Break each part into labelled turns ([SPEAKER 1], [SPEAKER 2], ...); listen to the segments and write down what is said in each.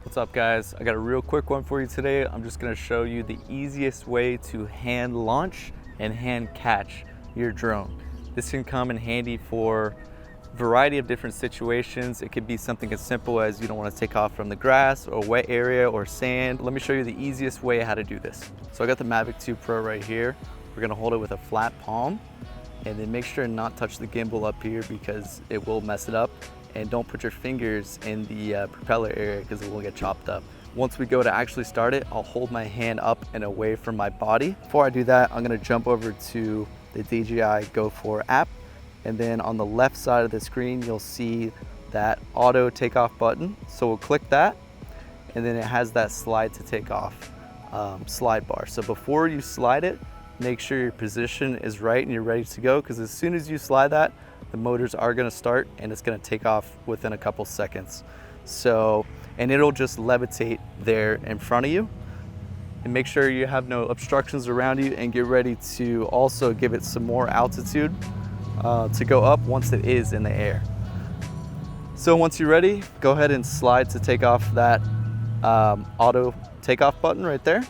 [SPEAKER 1] What's up guys? I got a real quick one for you today. I'm just gonna show you the easiest way to hand launch and hand catch your drone. This can come in handy for a variety of different situations. It could be something as simple as you don't want to take off from the grass or wet area or sand. Let me show you the easiest way how to do this. So I got the Mavic 2 Pro right here. We're gonna hold it with a flat palm and then make sure to not touch the gimbal up here because it will mess it up. And don't put your fingers in the propeller area because it will get chopped up. Once we go to actually start it, I'll hold my hand up and away from my body. Before I do that, I'm gonna jump over to the DJI Go 4 app. And then on the left side of the screen, you'll see that auto takeoff button. So we'll click that, and then it has that slide to take off slide bar. So before you slide it, make sure your position is right and you're ready to go, because as soon as you slide that, the motors are gonna start and it's gonna take off within a couple seconds. So, and it'll just levitate there in front of you. And make sure you have no obstructions around you, and get ready to also give it some more altitude to go up once it is in the air. So once you're ready, go ahead and slide to take off that auto takeoff button right there.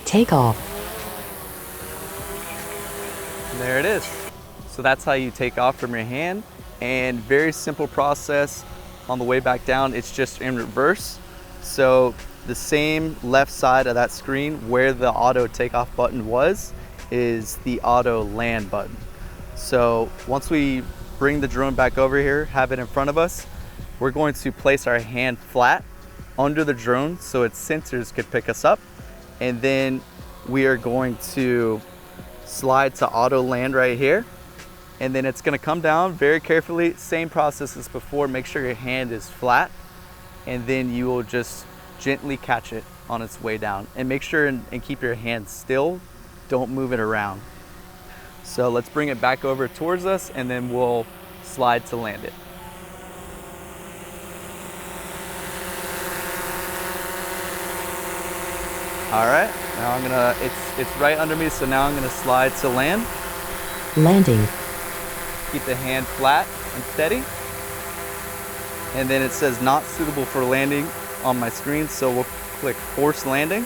[SPEAKER 2] Takeoff.
[SPEAKER 1] And there it is. So that's how you take off from your hand, and very simple process. On the way back down, it's just in reverse. So the same left side of that screen where the auto takeoff button was is the auto land button. So once we bring the drone back over here, have it in front of us, we're going to place our hand flat under the drone so its sensors could pick us up. And then we are going to slide to auto land right here. And then it's gonna come down very carefully, same process as before. Make sure your hand is flat, and then you will just gently catch it on its way down. And make sure and keep your hand still, don't move it around. So let's bring it back over towards us, and then we'll slide to land it. All right, now it's right under me, so now I'm gonna slide to land.
[SPEAKER 2] Landing.
[SPEAKER 1] Keep the hand flat and steady. And then it says not suitable for landing on my screen, so we'll click force landing.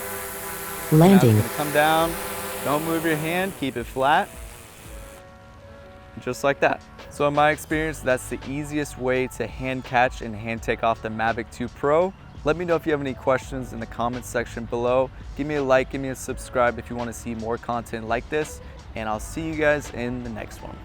[SPEAKER 2] Landing.
[SPEAKER 1] Now it's gonna come down, don't move your hand, keep it flat. Just like that. So in my experience, that's the easiest way to hand catch and hand take off the Mavic 2 Pro. Let me know if you have any questions in the comments section below. Give me a like, give me a subscribe if you want to see more content like this, and I'll see you guys in the next one.